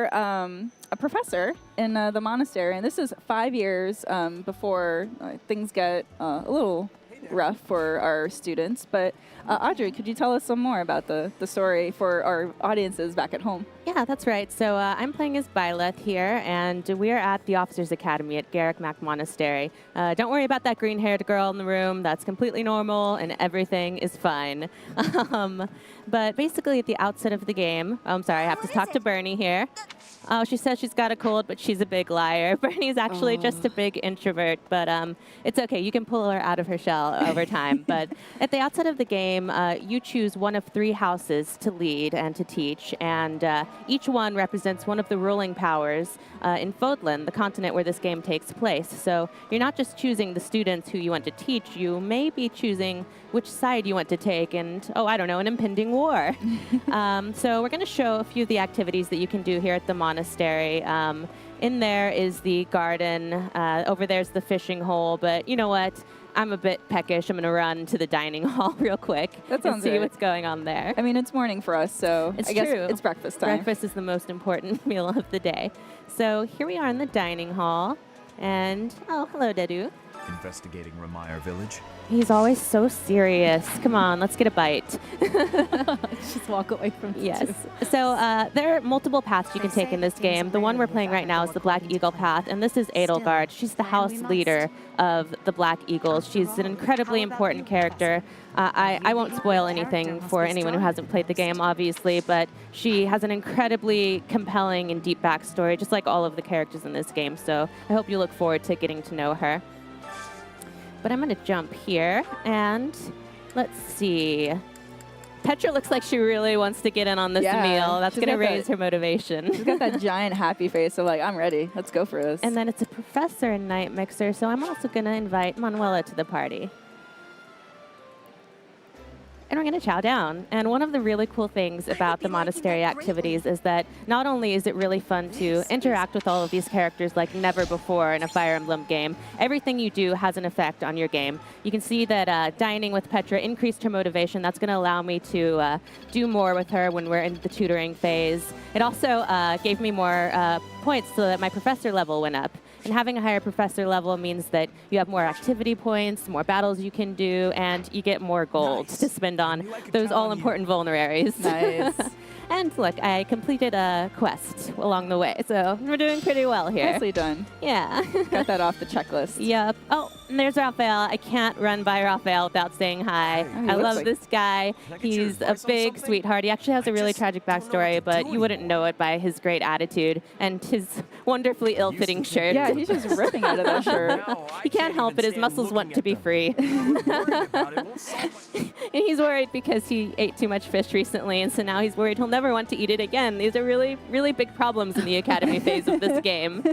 a professor in the monastery, and this is 5 years before things get a little rough for our students. But Audrey, could you tell us some more about the story for our audiences back at home? Yeah, that's right. So I'm playing as Byleth here, and we are at the Officers Academy at Garrick Monastery. Don't worry about that green-haired girl in the room. That's completely normal, and everything is fine. But basically, at the outset of the game, I'm sorry, I have to talk to Bernie here. Oh, she says she's got a cold, but she's a big liar. Bernie's actually just a big introvert, but it's okay. You can pull her out of her shell over time. But at the outset of the game, you choose one of 3 houses to lead and to teach, and each one represents one of the ruling powers in Fodlan, the continent where this game takes place. So you're not just choosing the students who you want to teach, you may be choosing which side you want to take and, oh, I don't know, an impending war. So we're going to show a few of the activities that you can do here at the monastery. In there is the garden. Over there's the fishing hole. But you know what? I'm a bit peckish. I'm going to run to the dining hall real quick and see what's going on there. I mean, it's morning for us, so I guess it's breakfast time. Breakfast is the most important meal of the day. So here we are in the dining hall. And, oh, hello, Dedu. Investigating Ramire Village. He's always so serious. Come on, let's get a bite. Just walk away from it. Yes. So there are multiple paths you can take in this game. The one we're playing right now is the Black Eagle path, and this is Edelgard. She's the house leader of the Black Eagles. She's an incredibly important character. I won't spoil anything for anyone who hasn't played the game, obviously, but she has an incredibly compelling and deep backstory, just like all of the characters in this game. So I hope you look forward to getting to know her. But I'm going to jump here, and let's see. Petra looks like she really wants to get in on this meal. That's going to raise her motivation. She's got that giant happy face, so like, I'm ready. Let's go for this. And then it's a professor in Night Mixer, so I'm also going to invite Manuela to the party. And we're going to chow down. And one of the really cool things about the monastery activities is that not only is it really fun to interact with all of these characters like never before in a Fire Emblem game, everything you do has an effect on your game. You can see that dining with Petra increased her motivation. That's going to allow me to do more with her when we're in the tutoring phase. It also gave me more points so that my professor level went up. And having a higher professor level means that you have more activity points, more battles you can do, and you get more gold to spend on those all-important vulneraries. Nice. And look, I completed a quest along the way, so we're doing pretty well here. Nicely done. Yeah. Got that off the checklist. Yep. Oh, and there's Raphael. I can't run by Raphael without saying hi. I love this guy. He's a big sweetheart. He actually has a really tragic backstory, but you wouldn't know it by his great attitude and his wonderfully ill-fitting shirt. Yeah, he's just ripping out of that shirt. He can't help it. His muscles want to be free. And he's worried because he ate too much fish recently, and so now he's worried he'll never want to eat it again. These are really, really big problems in the academy phase of this game.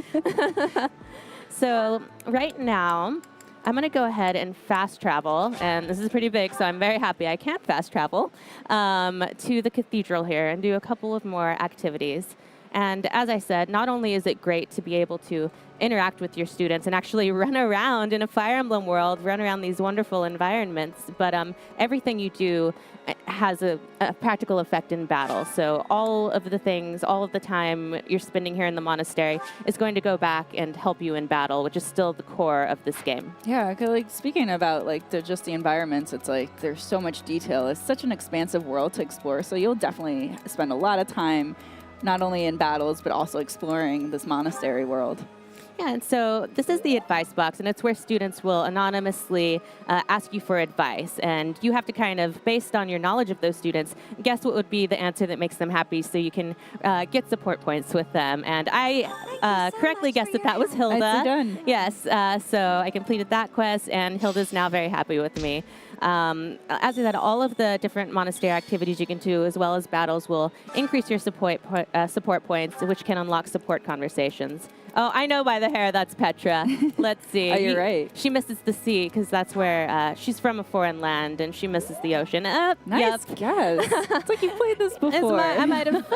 So right now, I'm going to go ahead and fast travel, and this is pretty big, so I'm very happy I can't fast travel, to the cathedral here and do a couple of more activities. And as I said, not only is it great to be able to interact with your students and actually run around in a Fire Emblem world, run around these wonderful environments, but everything you do has a practical effect in battle. So all of the things, all of the time you're spending here in the monastery is going to go back and help you in battle, which is still the core of this game. Yeah, 'cause, like, speaking about like just the environments, it's like there's so much detail. It's such an expansive world to explore, so you'll definitely spend a lot of time not only in battles, but also exploring this monastery world. Yeah, and so this is the advice box, and it's where students will anonymously ask you for advice. And you have to kind of, based on your knowledge of those students, guess what would be the answer that makes them happy so you can get support points with them. And I correctly guessed that was Hilda. Nicely done. Yes, so I completed that quest, and Hilda's now very happy with me. As I said, all of the different monastery activities you can do, as well as battles, will increase your support points, which can unlock support conversations. Oh, I know by the hair that's Petra. Let's see. Oh, you're right. She misses the sea because that's where she's from a foreign land, and she misses the ocean. Nice guess. It's like you've played this before. I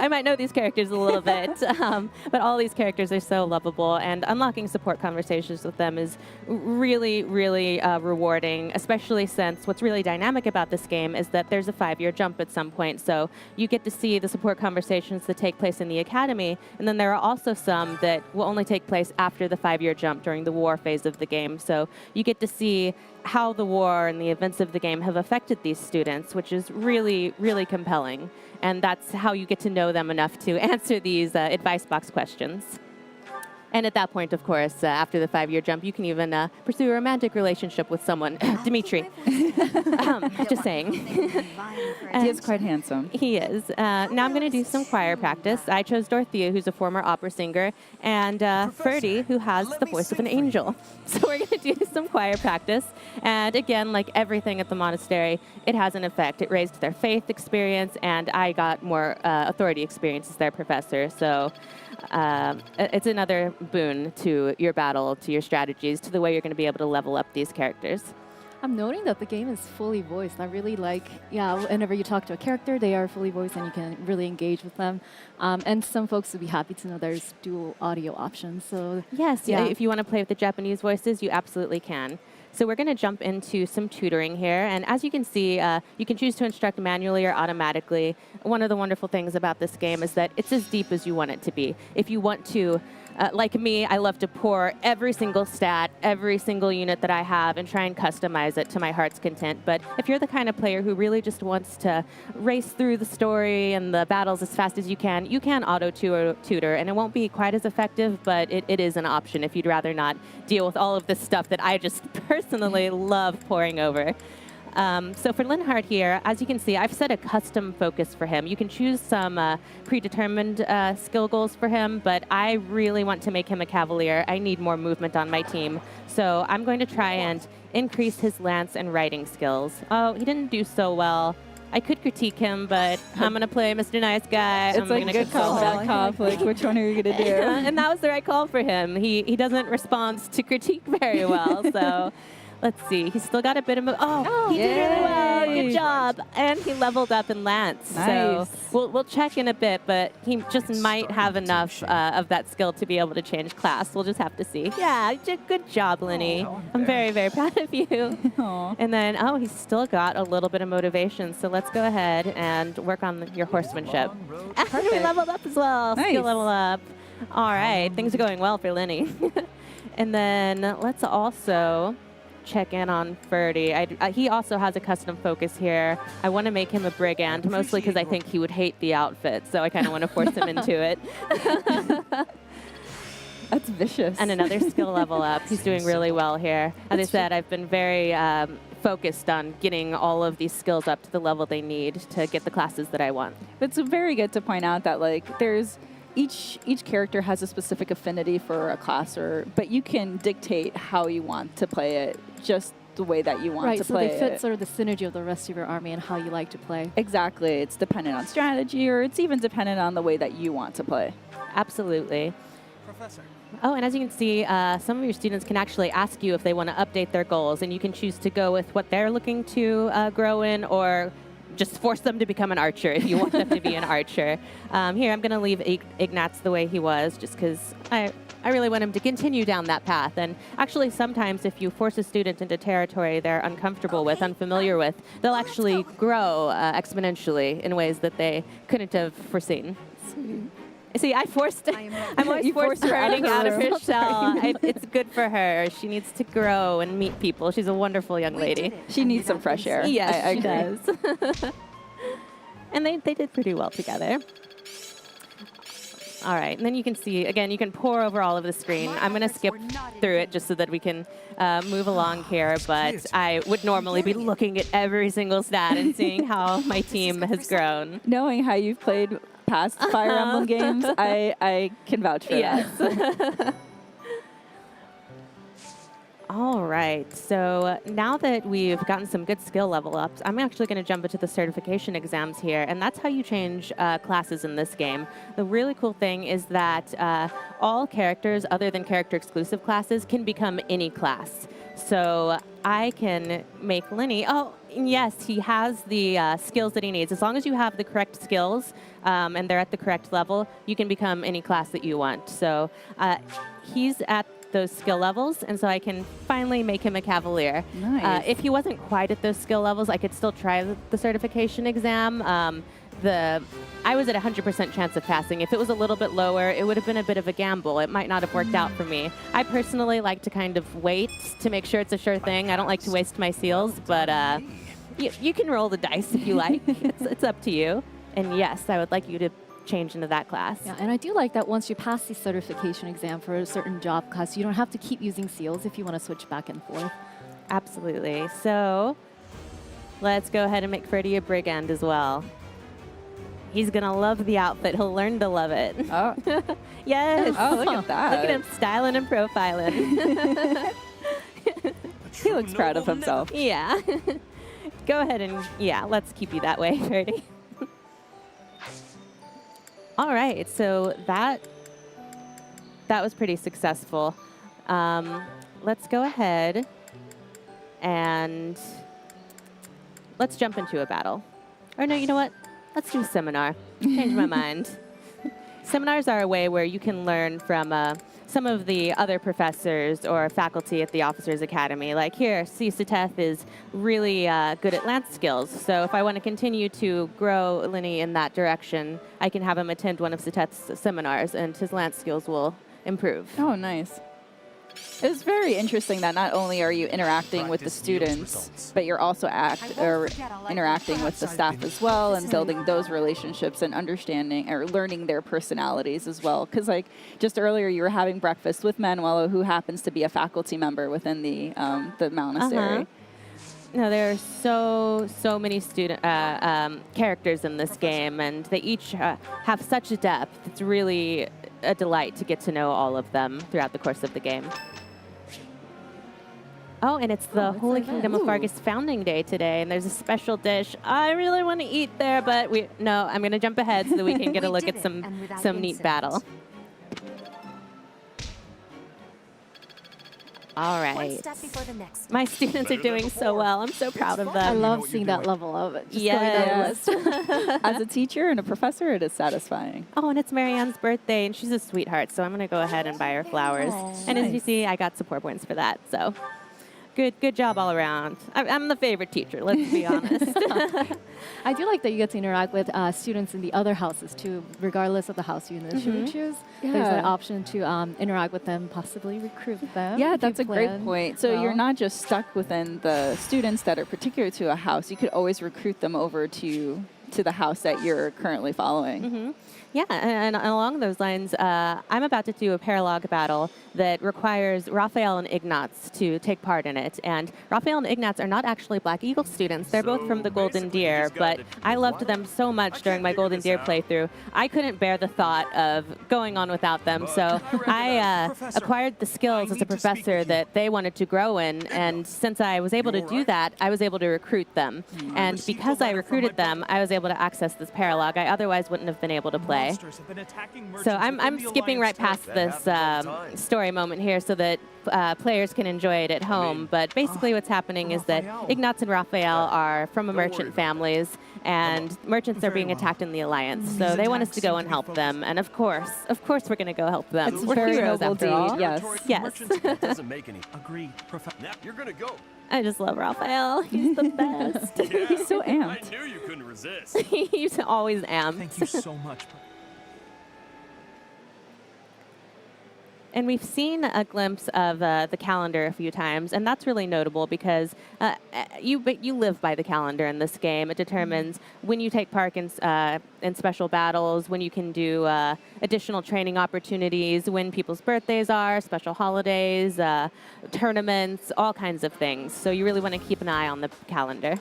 might know these characters a little bit, but all these characters are so lovable, and unlocking support conversations with them is really, really rewarding, especially since what's what's really dynamic about this game is that there's a 5-year jump at some point. So you get to see the support conversations that take place in the academy, and then there are also some that will only take place after the 5-year jump during the war phase of the game. So you get to see how the war and the events of the game have affected these students, which is really, really compelling. And that's how you get to know them enough to answer these advice box questions. And at that point, of course, after the 5-year jump, you can even pursue a romantic relationship with someone. Dimitri. Just saying. He is quite handsome. He is. Now I'm going to do some choir practice. I chose Dorothea, who's a former opera singer, and Ferdy, who has the voice of an angel. So we're going to do some choir practice. And again, like everything at the monastery, it has an effect. It raised their faith experience, and I got more authority experience as their professor. So it's another boon to your battle, to your strategies, to the way you're going to be able to level up these characters. I'm noting that the game is fully voiced. I really like, whenever you talk to a character, they are fully voiced and you can really engage with them. And some folks would be happy to know there's dual audio options. So yes, if you want to play with the Japanese voices, you absolutely can. So we're going to jump into some tutoring here. And as you can see, you can choose to instruct manually or automatically. One of the wonderful things about this game is that it's as deep as you want it to be. If you want to, like me, I love to pour every single stat, every single unit that I have, and try and customize it to my heart's content. But if you're the kind of player who really just wants to race through the story and the battles as fast as you can auto-tutor, and it won't be quite as effective, but it is an option if you'd rather not deal with all of this stuff that I just personally love pouring over. So for Linhart here, as you can see, I've set a custom focus for him. You can choose some predetermined skill goals for him, but I really want to make him a cavalier. I need more movement on my team. So I'm going to try and increase his lance and riding skills. Oh, he didn't do so well. I could critique him, but I'm going to play Mr. Nice Guy. It's like good call, bad cop. Like, which one are you going to do? And that was the right call for him. He doesn't respond to critique very well, so... Let's see. He's still got a bit of... he did really well. Good job. And he leveled up in Lance. Nice. So we'll check in a bit, but he just might have enough of that skill to be able to change class. We'll just have to see. Yeah, good job, Linny. I'm very, very proud of you. Aww. And then, he's still got a little bit of motivation. So let's go ahead and work on your horsemanship. We leveled up as well. Nice. Skill level up. All right. Things are going well for Linny. And then let's also... check in on Ferdy. He also has a custom focus here. I want to make him a brigand, mostly because I think he would hate the outfit, so I kind of want to force him into it. That's vicious. And another skill level up. He's doing really well here. As I said, I've been very focused on getting all of these skills up to the level they need to get the classes that I want. It's very good to point out that, like, there's each character has a specific affinity for a class, but you can dictate how you want to play it, just the way that you want to play it. Right, so they fit sort of the synergy of the rest of your army and how you like to play. Exactly. It's dependent on strategy, or it's even dependent on the way that you want to play. Absolutely. Professor. Oh, and as you can see, some of your students can actually ask you if they want to update their goals, and you can choose to go with what they're looking to grow in, or just force them to become an archer if you want them to be an archer. Here, I'm going to leave Ignatz the way he was, just because I really want him to continue down that path. And actually, sometimes if you force a student into territory they're uncomfortable with, unfamiliar with, they'll actually grow exponentially in ways that they couldn't have foreseen. See, I'm always forced her out of her shell. It's good for her. She needs to grow and meet people. She's a wonderful young lady. She needs some fresh air. Yes, I she does. And they did pretty well together. All right, and then you can see, again, you can pour over all of the screen. I'm going to skip through it just so that we can move along here, but I would normally be looking at every single stat and seeing how my team has grown. Knowing how you've played past Fire Emblem games, I can vouch for that. All right, so now that we've gotten some good skill level ups, I'm actually going to jump into the certification exams here, and that's how you change classes in this game. The really cool thing is that all characters other than character exclusive classes can become any class. So I can make Linny, yes, he has the skills that he needs. As long as you have the correct skills and they're at the correct level, you can become any class that you want. So he's at those skill levels, and so I can finally make him a Cavalier. Nice. If he wasn't quite at those skill levels, I could still try the certification exam. I was at 100% chance of passing. If it was a little bit lower, it would have been a bit of a gamble. It might not have worked out for me. I personally like to kind of wait to make sure it's a sure thing. I don't like to waste my seals, but you can roll the dice if you like. It's up to you. And yes, I would like you to change into that class. Yeah, and I do like that once you pass the certification exam for a certain job class, you don't have to keep using seals if you want to switch back and forth. Absolutely. So let's go ahead and make Freddie a brigand as well. He's going to love the outfit. He'll learn to love it. Oh. Yes. Oh, look at that. Look at him styling and profiling. He looks proud of himself. Yeah. Go ahead and, yeah, let's keep you that way, Freddie. All right, so that was pretty successful. Let's go ahead and let's jump into a battle. Or no, you know what? Let's do a seminar. Change my mind. Seminars are a way where you can learn from some of the other professors or faculty at the Officers Academy. Like here, Sisateth is really good at lance skills. So if I want to continue to grow Linny in that direction, I can have him attend one of Siteth's seminars, and his lance skills will improve. Oh, nice. It's very interesting that not only are you interacting with the students, but you're also interacting with the staff as well, and building those relationships and understanding or learning their personalities as well. Because like just earlier, you were having breakfast with Manuelo, who happens to be a faculty member within the monastery. No, there are so many student characters in this game, and they each have such a depth. It's really a delight to get to know all of them throughout the course of the game. Oh, and it's the Holy Kingdom of Fargus Founding Day today, and there's a special dish. I really want to eat there, but I'm going to jump ahead so that we can get a look at some neat battle. All right. One step before the next. My students are doing so well. I'm so proud of them. I love seeing that level of it. Yes. As a teacher and a professor, it is satisfying. Oh, and it's Marianne's birthday, and she's a sweetheart, so I'm going to go ahead and buy her flowers. And as you see, I got support points for that, so good job all around. I'm the favorite teacher, let's be honest. I do like that you get to interact with students in the other houses too, regardless of the house you initially choose. Yeah. There's that option to interact with them, possibly recruit them. Yeah, if that's you a great plan point. So you're well. not just stuck within the students that are particular to a house. You could always recruit them over to the house that you're currently following. Mm-hmm. Yeah, and along those lines, I'm about to do a paralog battle that requires Raphael and Ignatz to take part in it. And Raphael and Ignatz are not actually Black Eagle students. They're both from the Golden Deer, but I loved them so much during my Golden Deer playthrough. I couldn't bear the thought of going on without them, so I acquired the skills as a professor that they wanted to grow in. And since I was able to do that, I was able to recruit them. And because I recruited them, I was able to access this paralog. I otherwise wouldn't have been able to play. So I'm skipping right past this story moment here so that players can enjoy it at home. But basically what's happening is that Ignatz and Raphael are from a merchant families, and merchants are being attacked in the Alliance. So they want us to go and help them. And of course we're going to go help them. It's We're very heroes noble after all. deed, yes. Yes. Doesn't make any. Agreed. Now you're gonna go. I just love Raphael. He's the best. He's so I amped. knew you couldn't resist. He's always amped. Thank you so much. And we've seen a glimpse of the calendar a few times, and that's really notable because you live by the calendar in this game. It determines when you take part in special battles, when you can do additional training opportunities, when people's birthdays are, special holidays, tournaments, all kinds of things. So you really want to keep an eye on the calendar.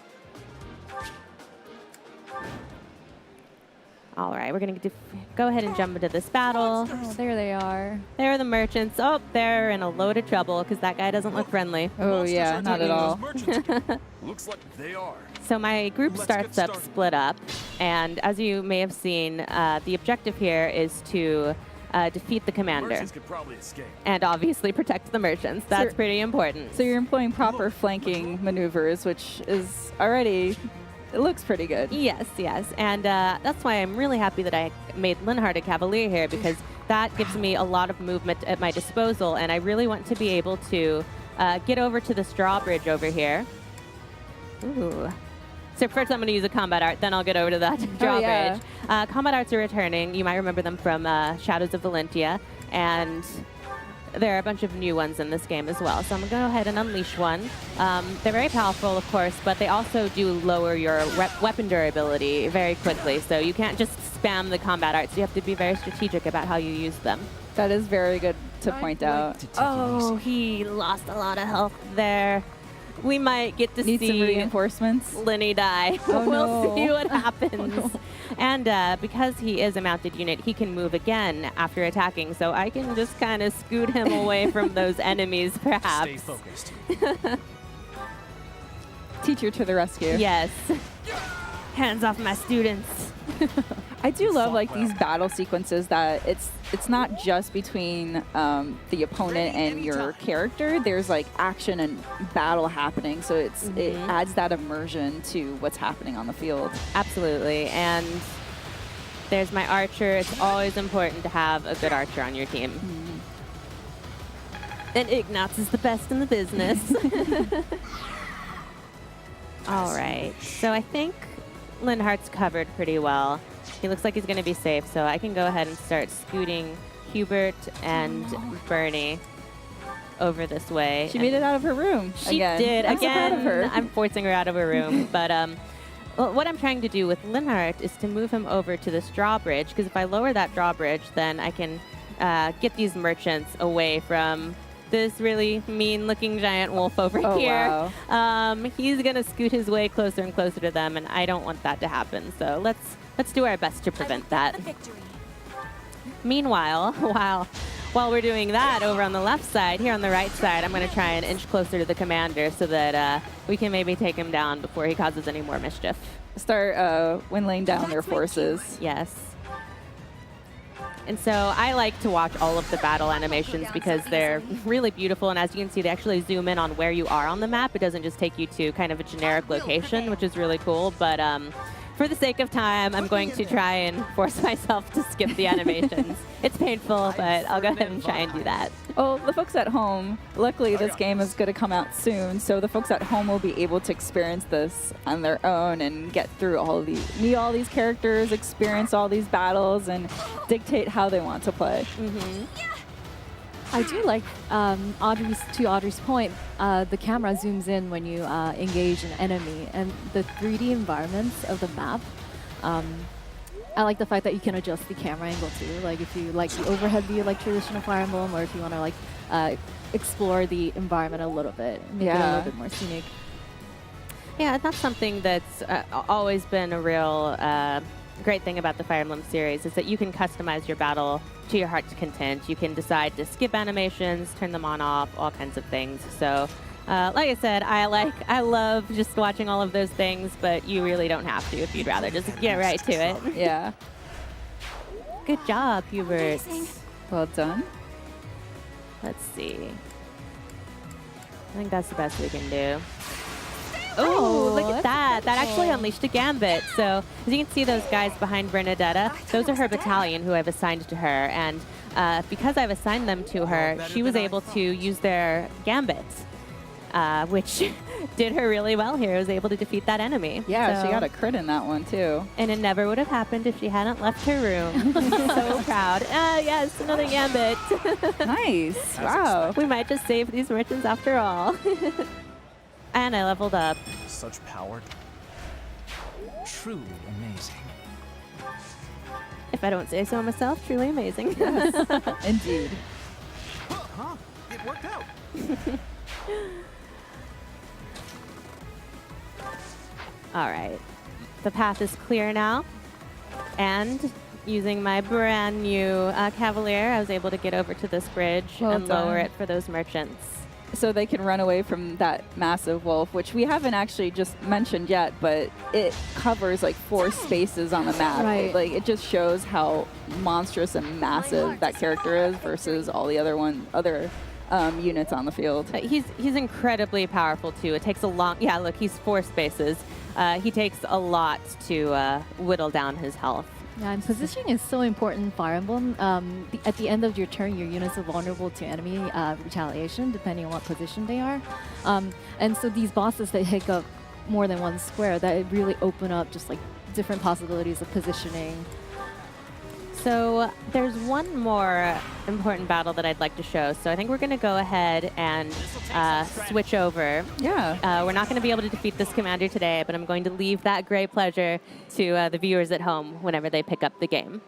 All right, we're going to go ahead and jump into this battle. Oh, there they are. There are the merchants. Oh, they're in a load of trouble because that guy doesn't look friendly. Oh, yeah, not at all. Looks like they are. So my group starts up split up, and as you may have seen, the objective here is to defeat the commander Merchants could probably escape. and obviously protect the merchants. That's pretty important. So you're employing proper flanking maneuvers, which is already... It looks pretty good. Yes, and that's why I'm really happy that I made Linhart a Cavalier here, because that gives me a lot of movement at my disposal, and I really want to be able to get over to this drawbridge over here. Ooh. So first I'm going to use a combat art, then I'll get over to that drawbridge. Combat arts are returning. You might remember them from Shadows of Valentia, and there are a bunch of new ones in this game as well. So I'm going to go ahead and unleash one. They're very powerful, of course, but they also do lower your weapon durability very quickly. So you can't just spam the combat arts. You have to be very strategic about how you use them. That is very good to point out. Oh, he lost a lot of health there. We might get to Need some see reinforcements. Lenny die. Oh, we'll no. see what happens. Oh, no. And because he is a mounted unit, he can move again after attacking. So I can just kind of scoot him away from those enemies, perhaps. Stay focused. Teacher to the rescue. Yes. Hands off my students. I do love like these battle sequences that it's not just between the opponent and your character. There's like action and battle happening, so it adds that immersion to what's happening on the field. Absolutely. And there's my archer. It's always important to have a good archer on your team. And Ignatz is the best in the business. All right. So I think Linhart's covered pretty well. He looks like he's going to be safe, so I can go ahead and start scooting Hubert and Bernie over this way. She made it out of her room. She again. did. I'm so proud of her. I'm forcing her out of her room. But well, what I'm trying to do with Linhart is to move him over to this drawbridge, because if I lower that drawbridge, then I can get these merchants away from this really mean-looking giant wolf over here. Wow. He's going to scoot his way closer and closer to them, and I don't want that to happen. So let's do our best to prevent that. Meanwhile, while we're doing that over on the left side, here on the right side, I'm going to try and inch closer to the commander so that we can maybe take him down before he causes any more mischief. Start whittling down their forces. Yes. And so I like to watch all of the battle animations because they're really beautiful. And as you can see, they actually zoom in on where you are on the map. It doesn't just take you to kind of a generic location, which is really cool. But for the sake of time, I'm going to try and force myself to skip the animations. It's painful, but I'll go ahead and try and do that. Well, the folks at home, luckily this game is going to come out soon, so the folks at home will be able to experience this on their own and get through all of these, meet all these characters, experience all these battles, and dictate how they want to play. I do like Audrey's point, the camera zooms in when you engage an enemy, and the 3D environments of the map. I like the fact that you can adjust the camera angle too. Like if you like the overhead view like traditional Fire Emblem, or if you want to like explore the environment a little bit, make it a little bit more scenic. Yeah, that's something that's always been a real great thing about the Fire Emblem series, is that you can customize your battle to your heart's content. You can decide to skip animations, turn them on, off, all kinds of things. So like I said, I love just watching all of those things, but you really don't have to if you'd rather just get right to it. Yeah. Good job, Hubert. Well done. Let's see. I think that's the best we can do. Oh, look at that. That actually unleashed a gambit. So as you can see, those guys behind Bernadetta, those are her battalion who I've assigned to her. And because I've assigned them to her, she was able to use their gambits, which did her really well here. Was able to defeat that enemy. Yeah, so, she got a crit in that one too. And it never would have happened if she hadn't left her room. So proud. Yes, another gambit. Nice. Wow. We might just save these merchants after all. And I leveled up. Such power. Truly amazing. If I don't say so myself, truly amazing. Yes. Indeed. Huh? It worked out. All right. The path is clear now. And using my brand new Cavalier, I was able to get over to this bridge and lower it for those merchants. So they can run away from that massive wolf, which we haven't actually just mentioned yet, but it covers like 4 spaces on the map. Right. Like it just shows how monstrous and massive that character is versus all the other units on the field. He's incredibly powerful too. It takes a long, look, he's 4 spaces. He takes a lot to whittle down his health. Yeah, and positioning is so important in Fire Emblem. At the end of your turn, your units are vulnerable to enemy retaliation, depending on what position they are. And so these bosses that take up more than one square, that really open up just like different possibilities of positioning. So there's one more important battle that I'd like to show. So I think we're going to go ahead and switch over. Yeah. We're not going to be able to defeat this commander today, but I'm going to leave that great pleasure to the viewers at home whenever they pick up the game.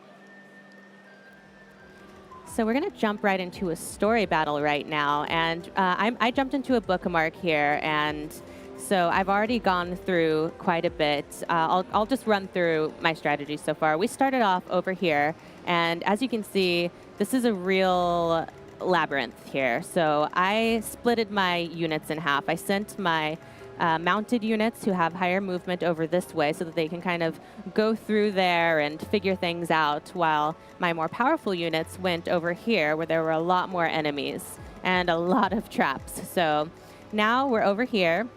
So we're going to jump right into a story battle right now. And I jumped into a bookmark here, and so I've already gone through quite a bit. I'll just run through my strategy so far. We started off over here, and as you can see, this is a real labyrinth here. So I splitted my units in half. I sent my mounted units who have higher movement over this way so that they can kind of go through there and figure things out, while my more powerful units went over here where there were a lot more enemies and a lot of traps. So now we're over here.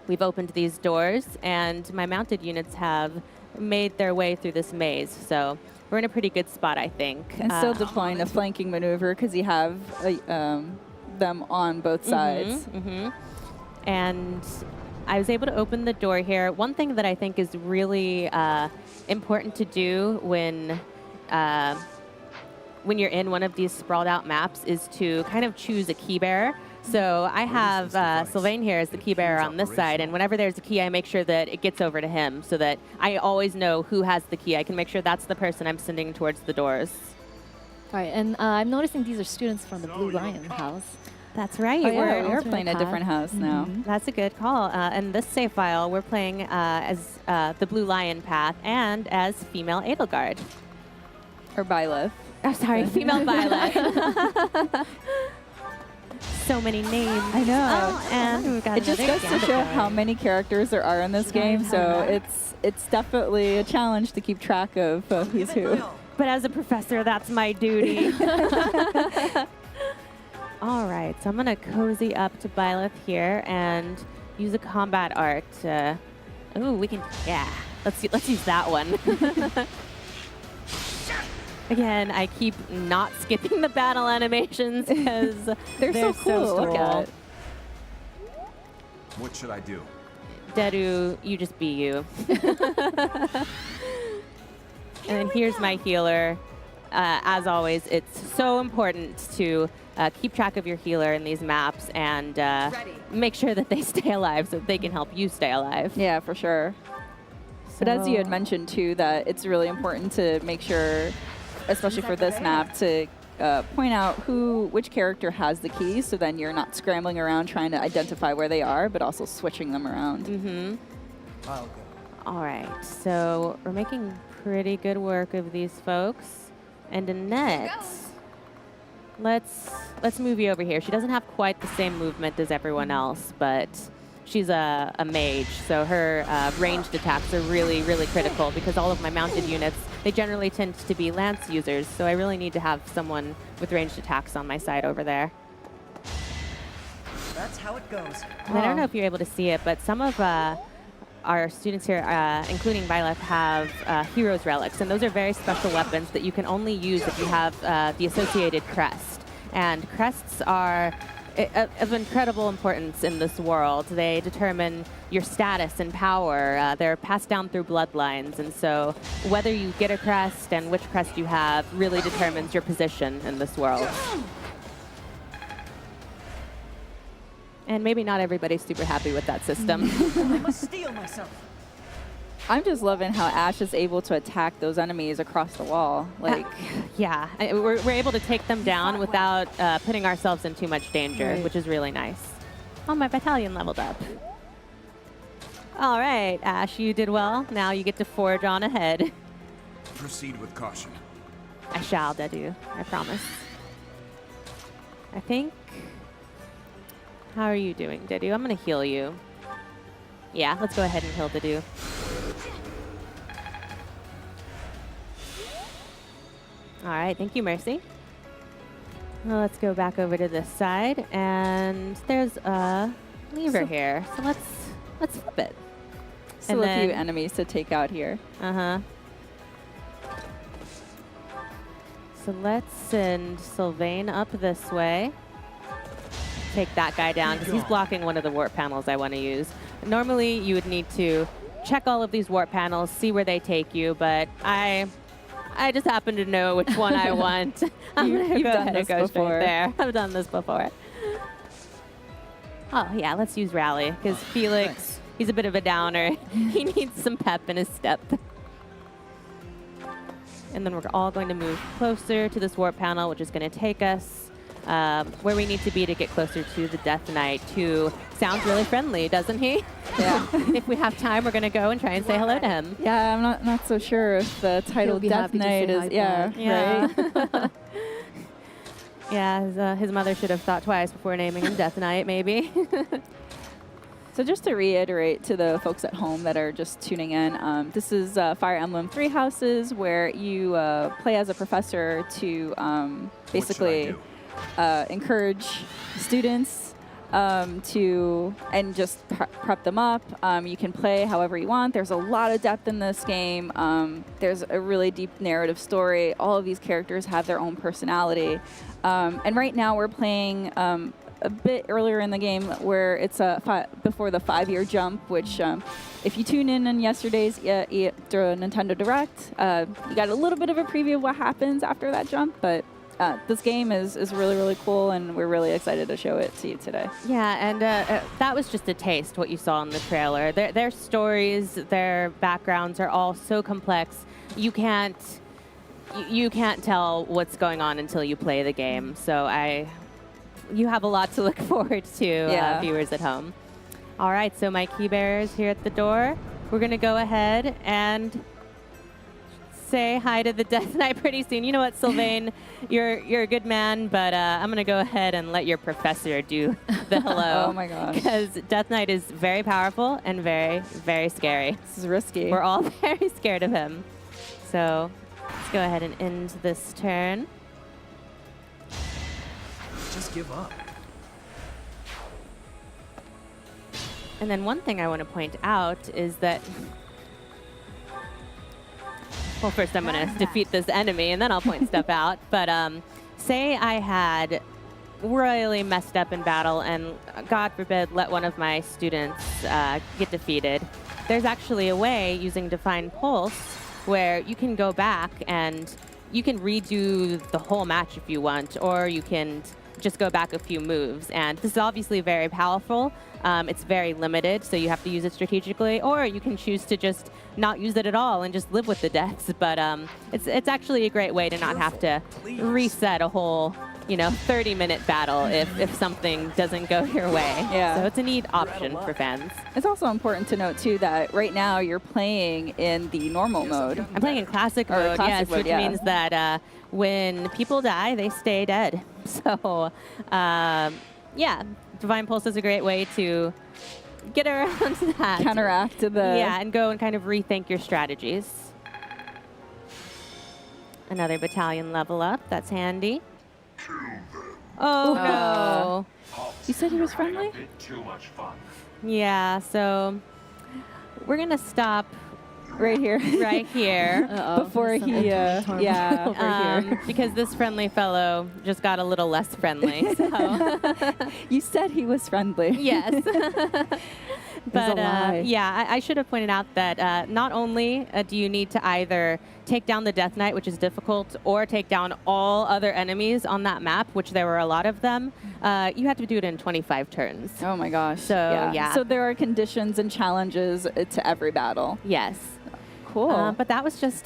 We've opened these doors, and my mounted units have made their way through this maze. So we're in a pretty good spot, I think. And still deploying a flanking maneuver because you have them on both sides. And I was able to open the door here. One thing that I think is really important to do when you're in one of these sprawled out maps is to kind of choose a key bearer. So I have Sylvain here as the key bearer on this side, and whenever there's a key, I make sure that it gets over to him so that I always know who has the key. I can make sure that's the person I'm sending towards the doors. All right, and I'm noticing these are students from the Blue Lion house. That's right. Oh, yeah, we're alternate playing a path. different house now. That's a good call. And this save file, we're playing as the Blue Lion path and as female Edelgard. Or Byleth. Oh, sorry, female Violet. So many names. I know. Oh, and we've got It just another goes to show how many characters there are in this game, so it's definitely a challenge to keep track of who's who. But as a professor, that's my duty. All right, so I'm going to cozy up to Byleth here and use a combat art. Ooh, we can, yeah. Let's use that one. Again, I keep not skipping the battle animations because They're so cool. Look at it. What should I do? Dedu, you just be you. And here's my healer. As always, it's so important to keep track of your healer in these maps and make sure that they stay alive so that they can help you stay alive. Yeah, for sure. But as you had mentioned, too, that it's really important to make sure, especially for this map, to point out which character has the key, so then you're not scrambling around trying to identify where they are, but also switching them around. I'll go. All right, so we're making pretty good work of these folks. And Annette, let's move you over here. She doesn't have quite the same movement as everyone else, but she's a mage, so her ranged attacks are really, really critical because all of my mounted units, they generally tend to be lance users, so I really need to have someone with ranged attacks on my side over there. That's how it goes. And I don't know if you're able to see it, but some of our students here, including Byleth, have Heroes Relics, and those are very special weapons that you can only use if you have the associated crest. And crests are of incredible importance in this world. They determine your status and power. They're passed down through bloodlines, and so whether you get a crest and which crest you have really determines your position in this world. And maybe not everybody's super happy with that system. I must steel myself. I'm just loving how Ash is able to attack those enemies across the wall. Like, yeah, we're able to take them down without putting ourselves in too much danger, Right. which is really nice. Oh, my battalion leveled up. All right, Ash, you did well. Now you get to forge on ahead. Proceed with caution. I shall, Dedu. I promise. I think... How are you doing, Dedu? I'm going to heal you. Yeah, let's go ahead and heal Dedu. All right, thank you, Mercy. Well, let's go back over to this side, and there's a lever here. So let's flip it. still And a few then- enemies to take out here. Uh-huh. so let's send Sylvain up this way. Take that guy down because he's blocking one of the warp panels I want to use. Normally, you would need to check all of these warp panels, see where they take you, but I just happen to know which one I want. I'm going to go ahead and go straight there. I've done this before. Oh, yeah, let's use Rally because Felix, he's a bit of a downer. He needs some pep in his step. And then we're all going to move closer to this warp panel, which is going to take us where we need to be to get closer to the Death Knight, who sounds really friendly, doesn't he? Yeah. If we have time, we're going to go and try and say hello to him. Yeah, I'm not so sure if the title Death Knight is, right? Yeah, his mother should have thought twice before naming him Death Knight, maybe. So just to reiterate to the folks at home that are just tuning in, this is Fire Emblem Three Houses, where you play as a professor to basically encourage students and just prep them up. You can play however you want. There's a lot of depth in this game. There's a really deep narrative story. All of these characters have their own personality. And right now we're playing a bit earlier in the game where it's before the 5-year jump, which if you tune in yesterday's Nintendo Direct, you got a little bit of a preview of what happens after that jump, but this game is really, really cool, and we're really excited to show it to you today. Yeah, and that was just a taste, what you saw in the trailer. Their stories, their backgrounds are all so complex. You can't tell what's going on until you play the game. So you have a lot to look forward to, viewers at home. All right, so my key bearer is here at the door. We're going to go ahead and say hi to the Death Knight pretty soon. You know what, Sylvain, you're a good man, but I'm going to go ahead and let your professor do the hello. Oh my gosh. Because Death Knight is very powerful and very, very scary. This is risky. We're all very scared of him. So let's go ahead and end this turn. Just give up. And then one thing I want to point out is that, well, first I'm going to defeat this enemy, and then I'll point stuff out. But say I had royally messed up in battle and, God forbid, let one of my students get defeated. There's actually a way using Divine Pulse where you can go back and you can redo the whole match if you want, or you can just go back a few moves. And this is obviously very powerful. It's very limited, so you have to use it strategically, or you can choose to just not use it at all and just live with the deaths. But it's actually a great way to not have to reset a whole 30-minute battle if something doesn't go your way. Yeah. So it's a neat option for fans. It's also important to note, too, that right now you're playing in the normal mode. I'm playing in classic mode, yes, which means that when people die, they stay dead. So, yeah, Divine Pulse is a great way to get around that. Counteract the... Yeah, and go and kind of rethink your strategies. Another battalion level up. That's handy. Oh, no. You said he was friendly? Too much fun. Yeah, so we're going to stop right here. Right here. Before he, over here. Because this friendly fellow just got a little less friendly. So. You said he was friendly. Yes. But yeah, I should have pointed out that not only do you need to either take down the Death Knight, which is difficult, or take down all other enemies on that map, which there were a lot of them, you have to do it in 25 turns. Oh my gosh. So, yeah. So there are conditions and challenges to every battle. Yes. Cool. But that was just